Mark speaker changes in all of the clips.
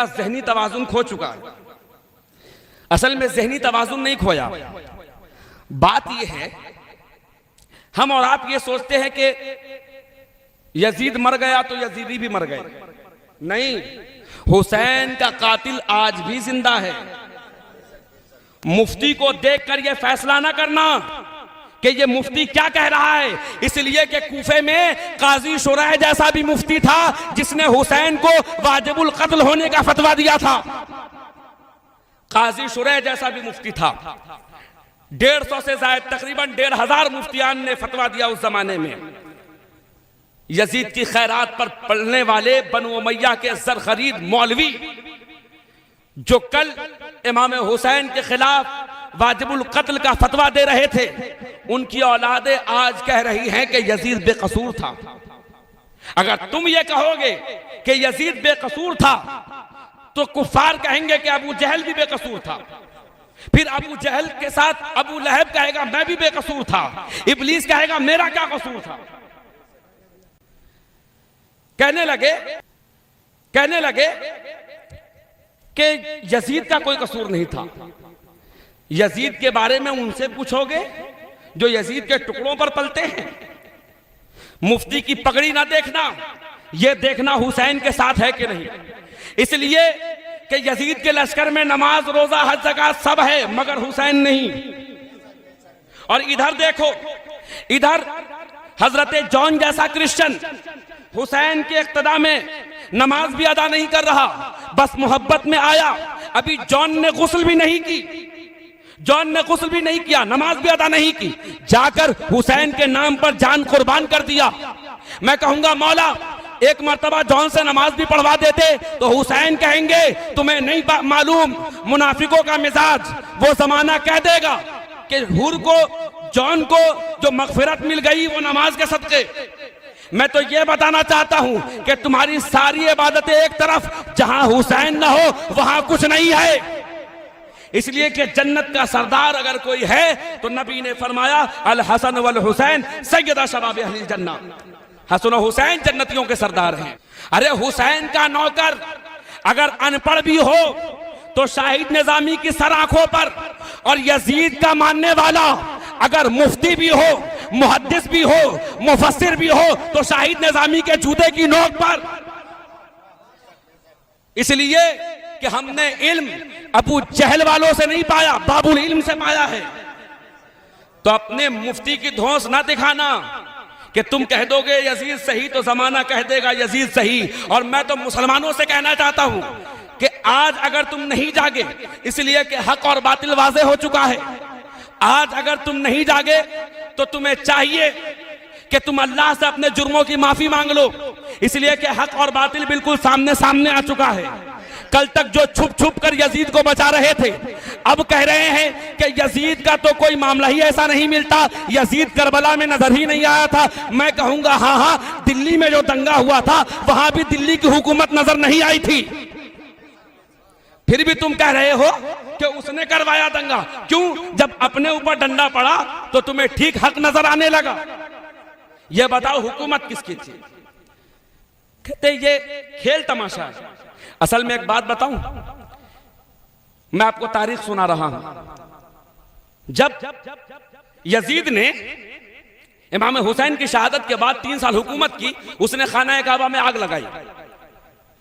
Speaker 1: ज़हनी तवाज़ुन खो चुका है। असल में ज़हनी तवाज़ुन नहीं खोया। बात यह है, हम और आप ये सोचते हैं कि यजीद मर गया तो यजीदी भी मर गए। नहीं, हुसैन का कातिल आज भी जिंदा है। मुफ्ती को देखकर यह फैसला ना करना कि ये मुफ्ती क्या कह रहा है, इसलिए कि कूफे में काजी शुरैह जैसा भी मुफ्ती था जिसने हुसैन को वाजिबुल कत्ल होने का फतवा दिया था। काजी शुरैह जैसा भी मुफ्ती था। 150 से ज्यादा, तकरीबन 1500 मुफ्तियान ने फतवा दिया उस जमाने में। यजीद की खैरात पर पढ़ने वाले बनु उमैया के जर खरीद मौलवी जो कल इमाम हुसैन के खिलाफ वाजिबुल कत्ल का फतवा दे रहे थे, उनकी औलादे आज कह रही हैं कि यजीद बेकसूर था। अगर तुम ये कहोगे कि यजीद बेकसूर था तो कुफ्फार कहेंगे कि अबू जहल भी बेकसूर था। फिर अबू जहल के साथ अबू लहब कहेगा मैं भी बेकसूर था। इब्लीस कहेगा मेरा क्या कसूर था। कहने लगे कि यजीद का कोई कसूर नहीं था। यजीद के बारे में उनसे पूछोगे जो यजीद के टुकड़ों पर पलते हैं। मुफ्ती की पगड़ी ना देखना, यह देखना हुसैन के साथ है कि नहीं। इसलिए कि यजीद के लश्कर में नमाज, रोजा, हज, ज़कात सब है, मगर हुसैन नहीं। और इधर देखो, इधर हजरत जॉन जैसा क्रिश्चियन हुसैन के इक्तदा में नमाज भी अदा नहीं कर रहा, बस मोहब्बत में आया। अभी जॉन ने गुस्ल भी नहीं की, जॉन ने गुस्ल भी नहीं किया, नमाज भी अदा नहीं की, जाकर हुसैन के नाम पर जान कुर्बान कर दिया। मैं कहूंगा मौला एक मर्तबा जॉन से नमाज भी पढ़वा देते तो हुसैन कहेंगे तुम्हें नहीं मालूम मुनाफिकों का मिजाज। वो जमाना कह देगा कि हुर को, जॉन को जो मगफिरत मिल गई वो नमाज के सदके। मैं तो ये बताना चाहता हूं कि तुम्हारी सारी इबादतें एक तरफ, जहां हुसैन ना हो वहां कुछ नहीं है। इसलिए कि जन्नत का सरदार अगर कोई है तो नबी ने फरमाया अल हसन वल हुसैन सैयदा शबाब अहली जन्ना। हसन और हुसैन जन्नतियों के सरदार हैं। अरे हुसैन का नौकर अगर अनपढ़ भी हो तो शाहिद निजामी की सर आंखों पर, और यजीद का मानने वाला अगर मुफ्ती भी हो, मुहद्दिस भी हो, मुफस्सिर भी हो तो शाहिद निजामी के जूते की नोक पर। इसलिए कि हमने इल्म अबू जहल वालों से नहीं पाया, बाबुल इल्म से पाया है। तो अपने मुफ्ती की धौंस ना दिखाना कि तुम कह दोगे यजीद सही तो जमाना कह देगा यजीद सही। और मैं तो मुसलमानों से कहना चाहता हूं कि आज अगर तुम नहीं जागे, इसलिए कि हक और बातिल वाज़े हो चुका है, आज अगर तुम नहीं जागे तो तुम्हें चाहिए कि तुम अल्लाह से अपने जुर्मों की माफी मांग लो, इसलिए कि हक और बातिल बिल्कुल सामने सामने आ चुका है। कल तक जो छुप छुप कर यजीद को बचा रहे थे, अब कह रहे हैं कि यजीद का तो कोई मामला ही ऐसा नहीं मिलता, यजीद करबला में नजर ही नहीं आया था। मैं कहूंगा हाँ, दिल्ली में जो दंगा हुआ था वहां भी दिल्ली की हुकूमत नजर नहीं आई थी। फिर भी तुम कह रहे हो कि उसने करवाया दंगा। क्यों? जब अपने ऊपर डंडा पड़ा तो तुम्हें ठीक हक नजर आने लगा। यह बताओ हुकूमत किसकी थी? कहते ये खेल तमाशा है। असल में एक बात बताऊं, मैं आपको तारीख सुना रहा हूं। जब यजीद ने इमाम हुसैन की शहादत के बाद 3 साल हुकूमत की, उसने खाना काबा में आग लगाई,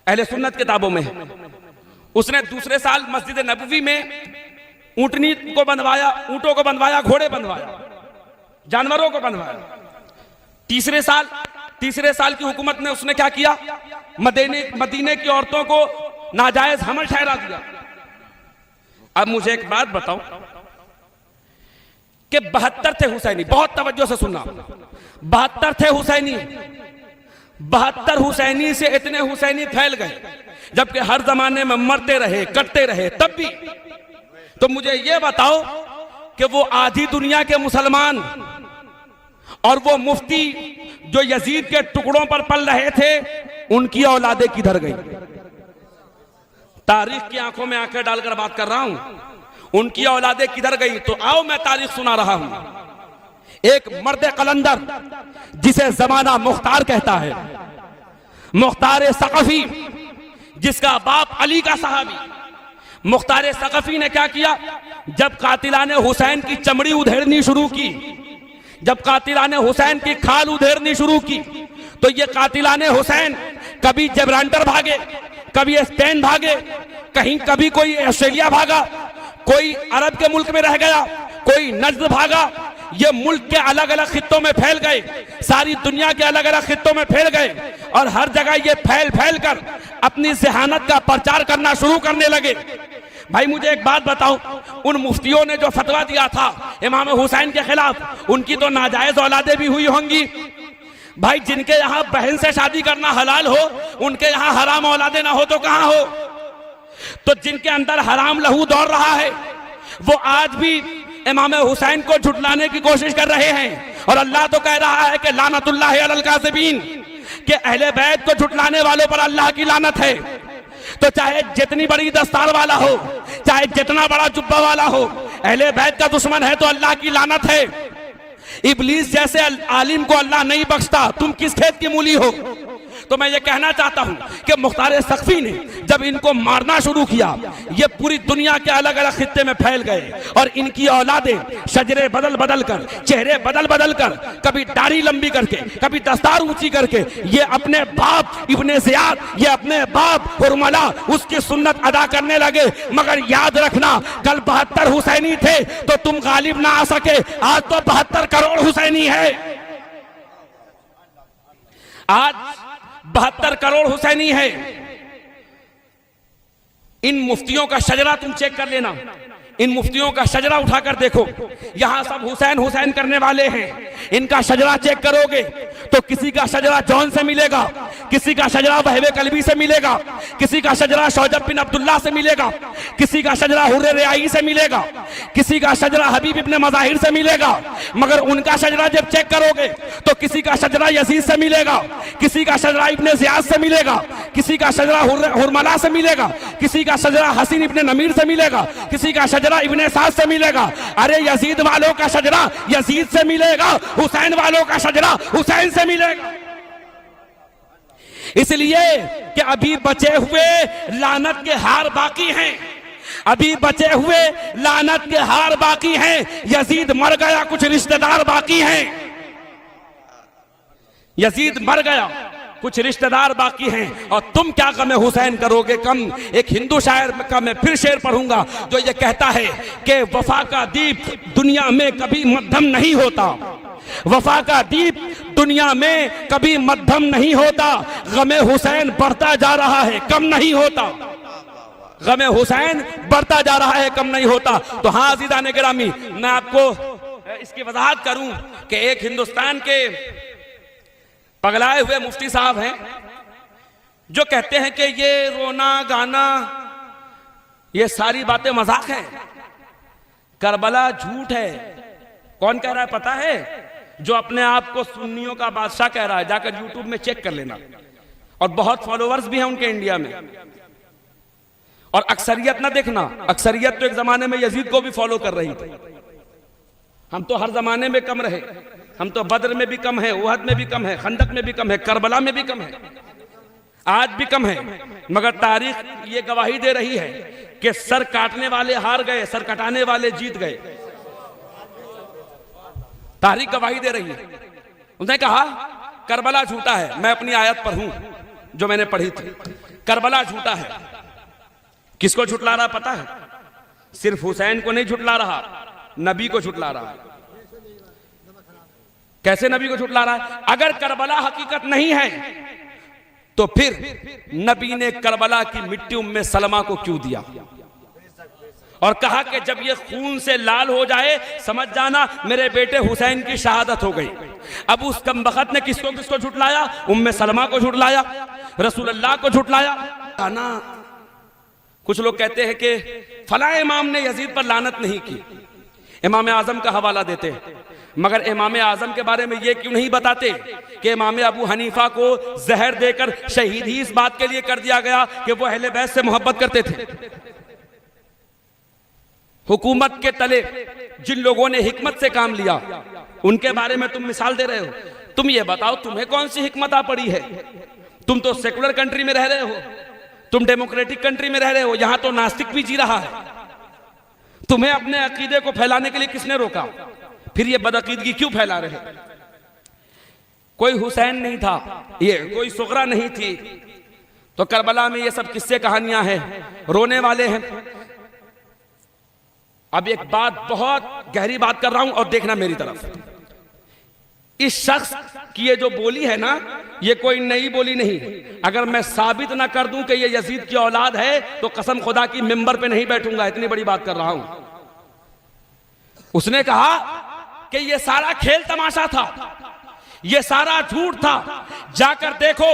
Speaker 1: अहले सुन्नत किताबों में है। उसने दूसरे साल मस्जिद नबवी में ऊंटनी को बनवाया, ऊंटों को बनवाया, घोड़े बनवाया, जानवरों को बनवाया। तीसरे साल की हुकूमत ने उसने क्या किया? मदीने की औरतों को नाजायज हमल ठहरा दिया। अब मुझे एक बात बताओ कि 72 थे हुसैनी, बहुत तवज्जो से सुनना, 72 थे हुसैनी। 72 हुसैनी से इतने हुसैनी फैल गए, जबकि हर जमाने में मरते रहे, कटते रहे, तब भी। तो मुझे यह बताओ कि वो आधी दुनिया के मुसलमान और वो मुफ्ती जो यजीद के टुकड़ों पर पल रहे थे, उनकी औलादे किधर गई? तारीख की आंखों में आंखें डालकर बात कर रहा हूं, उनकी औलादे किधर गई? तो आओ मैं तारीख सुना रहा हूं। एक मर्द कलंदर जिसे जमाना मुख्तार कहता है, मुख्तार सक़फ़ी, जिसका बाप अली का सहाबी। मुख्तार सकफी ने क्या किया, जब कातिलाने हुसैन की चमड़ी उधेड़नी शुरू की, जब कातिलाने हुसैन की खाल उधेड़नी शुरू की, तो ये कातिलाने हुसैन कभी जबराल्टर भागे, कभी स्पेन भागे, कहीं कभी कोई ऑस्ट्रेलिया भागा, कोई अरब के मुल्क में रह गया, कोई नज्द भागा। ये मुल्क के अलग अलग खित्तों में फैल गए, सारी दुनिया के अलग अलग खित्तों में फैल गए और हर जगह ये फैल फैल कर अपनी ज़हानत का प्रचार करना शुरू करने लगे। भाई मुझे एक बात बताओ, उन मुफ्तियों ने जो फतवा दिया था इमाम हुसैन के खिलाफ, उनकी तो नाजायज औलादे भी हुई होंगी। भाई जिनके यहाँ बहन से शादी करना हलाल हो, उनके यहाँ हराम औलादे ना हो तो कहाँ हो। तो जिनके अंदर हराम लहू दौड़ रहा है वो आज भी इमाम हुसैन को झुटलाने की कोशिश कर रहे हैं। और अल्लाह तो कह रहा है कि लानतुल्लाहि अलल काज़िबीन, कि अहले बैत को झुटलाने वालों पर अल्लाह की लानत है। तो चाहे जितनी बड़ी दस्तार वाला हो, चाहे जितना बड़ा जुब्बा वाला हो, अहले बैत का दुश्मन है तो अल्लाह की लानत है। इब्लीस जैसे आलिम को अल्लाह नहीं बख्शता, तुम किस खेत की मूली हो। तो मैं ये कहना चाहता हूं कि मुख्तार सकफी ने जब इनको मारना शुरू किया, ये पूरी दुनिया के अलग अलग खित्ते में फैल गए और इनकी औलादें शजरे बदल बदल कर, चेहरे बदल बदल कर, कभी दाढ़ी लंबी करके, कभी दस्तार ऊंची करके, ये अपने बाप इब्ने ज़ियाद, ये अपने बाप हुरमला उसकी सुन्नत अदा करने लगे। मगर याद रखना, कल 72 हुसैनी थे तो तुम गालिब ना आ सके, आज तो 72 करोड़ हुसैनी है। आज 72 करोड़ हुसैनी है। इन मुफ्तियों का शजरा तुम चेक कर लेना, इन मुफ्तियों का शजरा उठाकर देखो, यहां सब हुसैन हुसैन करने वाले हैं। इनका शजरा चेक करोगे तो किसी का शजरा जॉन से मिलेगा, किसी का शजरा वहबे कल्बी से मिलेगा, किसी का शजरा शौजब बिन अब्दुल्ला से मिलेगा, किसी का शजरा हुर्रे रियाई से मिलेगा, किसी का शजरा हबीब इब्ने मज़ाहिर से मिलेगा। मगर उनका शजरा जब चेक करोगे तो किसी का शजरा यजीद से मिलेगा, किसी का शजरा इब्ने ज़ियाद से मिलेगा, किसी का शजरा हुरमला से मिलेगा, किसी का शजरा हसीन इब्ने नमीर से मिलेगा, किसी का शजरा इब्ने साद से मिलेगा। अरे यजीद वालों का शजरा यजीद से मिलेगा, हुसैन वालों का शजरा हुसैन से मिलेगा। इसलिए कि अभी बचे हुए लानत के हार बाकी हैं, अभी बचे हुए लानत के हार बाकी हैं। यजीद मर गया, कुछ रिश्तेदार बाकी हैं। यजीद मर गया, कुछ रिश्तेदार बाकी हैं। और तुम क्या गम हुसैन करोगे कम। एक हिंदू शायर का मैं फिर शेर पढ़ूंगा जो ये कहता है कि वफा का दीप दुनिया में कभी मध्यम नहीं होता, वफा का दीप दुनिया में कभी मध्यम नहीं होता। गमे हुसैन बढ़ता जा रहा है, कम नहीं होता। गमे हुसैन बढ़ता जा रहा है, कम नहीं होता। तो हाँ अज़ीज़ान गिरामी, मैं आपको इसकी वजाहत करूं कि एक हिंदुस्तान के पगलाए हुए मुफ्ती साहब हैं जो कहते हैं कि ये रोना गाना ये सारी बातें मजाक है, करबला झूठ है। कौन कह रहा है पता है? जो अपने आप को सुन्नियों का बादशाह कह रहा है। जाकर यूट्यूब में चेक कर लेना। और बहुत फॉलोअर्स भी हैं उनके इंडिया में। और अक्सरियत ना देखना, अक्सरियत तो एक जमाने में यजीद को भी फॉलो कर रही थी। हम तो हर जमाने में कम रहे, हम तो बद्र में भी कम है, उहद में भी कम है, खंदक में भी कम है, करबला में भी कम है, आज भी कम है। मगर तारीख ये गवाही दे रही है कि सर काटने वाले हार गए, सर कटाने वाले जीत गए। तारीख गवाही दे रही है। उसने कहा करबला झूठा है। मैं अपनी आयत पर हूं जो मैंने पढ़ी थी। करबला झूठा है। किसको झुटला रहा पता है? सिर्फ हुसैन को नहीं झुटला रहा, नबी को झुटला रहा है। कैसे नबी को झुटला रहा है? अगर करबला हकीकत नहीं है तो फिर नबी ने करबला की मिट्टी उम्मे सलमा को क्यों दिया? और कहा कि जब ये खून से लाल हो जाए समझ जाना मेरे बेटे हुसैन की शहादत हो गई। अब उस कमबख्त ने किसको किसको झुटलाया? उम्मे सलमा को झुटलाया, रसूलुल्लाह को झुटलाया। ना कुछ लोग कहते हैं कि फला इमाम ने यजीद पर लानत नहीं की, इमाम आजम का हवाला देते हैं। मगर इमाम आजम के बारे में ये क्यों नहीं बताते कि इमाम अबू हनीफा को जहर देकर शहीद ही इस बात के लिए कर दिया गया कि वो अहले बैत से मोहब्बत करते थे। हुकूमत के तले जिन लोगों ने हिकमत से काम लिया उनके बारे में तुम मिसाल दे रहे हो। तुम ये बताओ तुम्हें कौन सी हिकमत आ पड़ी है? तुम तो सेकुलर कंट्री में रह रहे हो, तुम डेमोक्रेटिक कंट्री में रह रहे हो, यहां तो नास्तिक भी जी रहा है। तुम्हें अपने अकीदे को फैलाने के लिए किसने रोका? फिर ये बदअकीदगी क्यों फैला रहे? कोई हुसैन नहीं था, ये कोई सुगरा नहीं थी, तो करबला में ये सब किस्से कहानियां हैं, रोने वाले हैं। अब एक बात, बहुत गहरी बात कर रहा हूं और देखना मेरी तरफ। इस शख्स की ये जो बोली है ना, ये कोई नई बोली नहीं। अगर मैं साबित ना कर दूं कि ये यजीद की औलाद है तो कसम खुदा की मिंबर पे नहीं बैठूंगा, इतनी बड़ी बात कर रहा हूं। उसने कहा कि ये सारा खेल तमाशा था, ये सारा झूठ था। जाकर देखो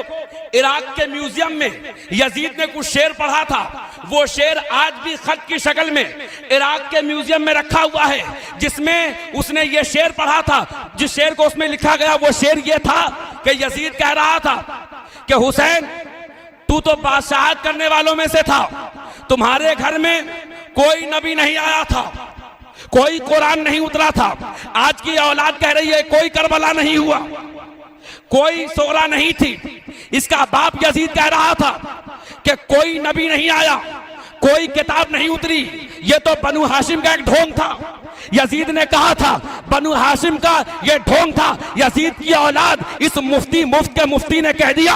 Speaker 1: इराक के म्यूजियम में यजीद ने कुछ शेर पढ़ा था, वो शेर आज भी खत की शक्ल में इराक के म्यूजियम में रखा हुआ है, जिसमें उसने ये शेर पढ़ा था। जिस शेर को उसमें लिखा गया वो शेर ये था कि यजीद कह रहा था कि हुसैन तू तो बादशाहत करने वालों में से था, तुम्हारे घर में कोई नबी नहीं आया था, कोई कुरान नहीं उतरा था। आज की औलाद कह रही है कोई करबला नहीं हुआ, कोई सोरा नहीं थी। इसका बाप यजीद कह रहा था कि कोई नबी नहीं आया, कोई किताब नहीं उतरी, ये तो बनु हाशिम का एक ढोंग था। यजीद ने कहा था बनु हाशिम का ये ढोंग था। यजीद की औलाद इस मुफ्त के मुफ्ती ने कह दिया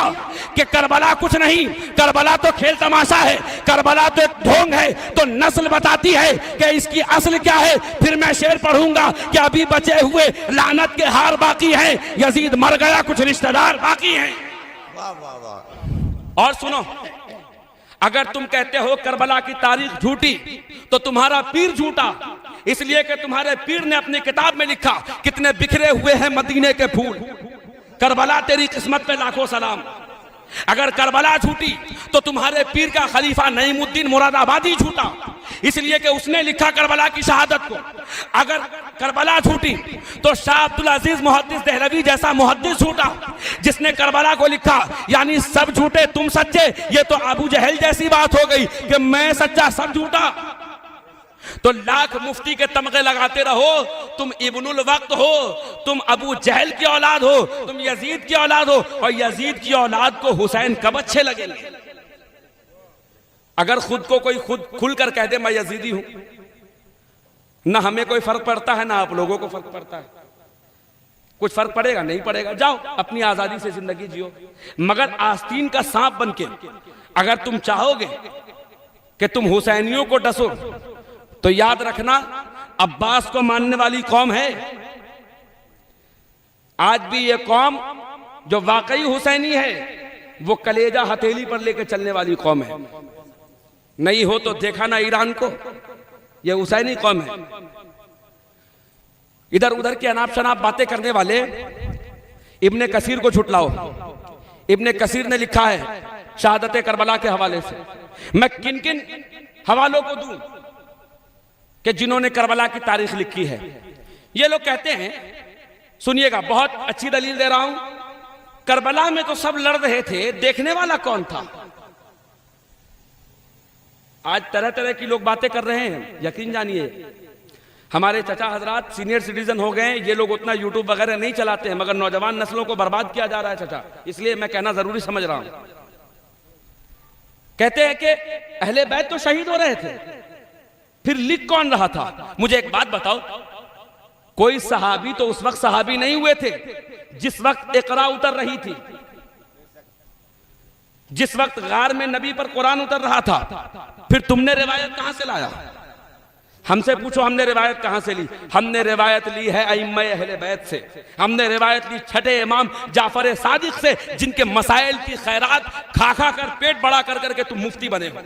Speaker 1: कि करबला कुछ नहीं, करबला तो खेल तमाशा है, करबला तो एक ढोंग है। तो नस्ल बताती है कि इसकी असल क्या है। फिर मैं शेर पढ़ूंगा कि अभी बचे हुए लानत के हार बाकी हैं, यजीद मर गया, कुछ रिश्तेदार बाकी हैं।
Speaker 2: वाह वाह वाह।
Speaker 1: और सुनो, अगर तुम कहते हो करबला की तारीख झूठी तो तुम्हारा पीर झूठा, इसलिए कि तुम्हारे पीर ने अपनी किताब में लिखा कितने बिखरे हुए हैं मदीने के फूल, करबला तेरी किस्मत पे लाखों सलाम। अगर करबला झूठी तो तुम्हारे पीर का खलीफा नईमुद्दीन मुरादाबादी झूठा, इसलिए कि उसने लिखा करबला की शहादत को। अगर करबला झूठी तो शाह अब्दुल अजीज मुहद्दिस देहलवी जैसा मुहद्दिस झूठा, जिसने करबला को लिखा। यानी सब झूठे तुम सच्चे, ये तो अबू जहल जैसी बात हो गई कि मैं सच्चा सब झूठा। तो लाख मुफ्ती के तमगे लगाते रहो, तुम इब्नुल वक्त हो, तुम अबू जहल की औलाद हो, तुम यजीद की औलाद हो, और यजीद की औलाद को हुसैन कब अच्छे लगेंगे? अगर खुद को कोई खुद खुलकर कह दे मैं यजीदी हूं, ना हमें कोई फर्क पड़ता है, ना आप लोगों को फर्क पड़ता है। कुछ फर्क पड़ेगा? नहीं पड़ेगा। जाओ अपनी आजादी से जिंदगी जियो, मगर आस्तीन का सांप बनके अगर तुम चाहोगे कि तुम हुसैनियों को डसो तो याद रखना अब्बास को मानने वाली कौम है। आज भी ये कौम जो वाकई हुसैनी है वो कलेजा हथेली पर लेकर चलने वाली कौम है। नहीं हो तो देखा ना ईरान को, ये हुसैनी कौम है। इधर उधर की अनाप शनाप बातें करने वाले इब्ने कसीर को झुटलाओ। इब्ने कसीर ने लिखा है शहादत करबला के हवाले से, मैं किन किन हवालों को दूं कि जिन्होंने करबला की तारीख लिखी है। ये लोग कहते हैं, सुनिएगा, बहुत अच्छी दलील दे रहा हूं, करबला में तो सब लड़ रहे थे, देखने वाला कौन था? आज तरह तरह की लोग बातें कर रहे हैं। यकीन जानिए हमारे चचा हजरात सीनियर सिटीजन हो गए, ये लोग उतना यूट्यूब वगैरह नहीं चलाते हैं, मगर नौजवान नस्लों को बर्बाद किया जा रहा है चचा, इसलिए मैं कहना जरूरी समझ रहा हूं। कहते हैं कि अहले बैत तो शहीद हो रहे थे, फिर लिख कौन रहा था? मुझे एक बात बताओ, कोई सहाबी तो उस वक्त सहाबी नहीं हुए थे जिस वक्त इकरा उतर रही थी, जिस वक्त गार में नबी पर कुरान उतर रहा था। फिर तुमने रिवायत कहां से लाया? हमसे पूछो हमने रिवायत कहां से ली? हमने रिवायत ली है अइम्मा अहले बैत से, हमने रिवायत ली छठे इमाम जाफर सादिक से, जिनके मसाइल की खैरात खा खा कर पेट बड़ा कर करके तुम मुफ्ती बने हो।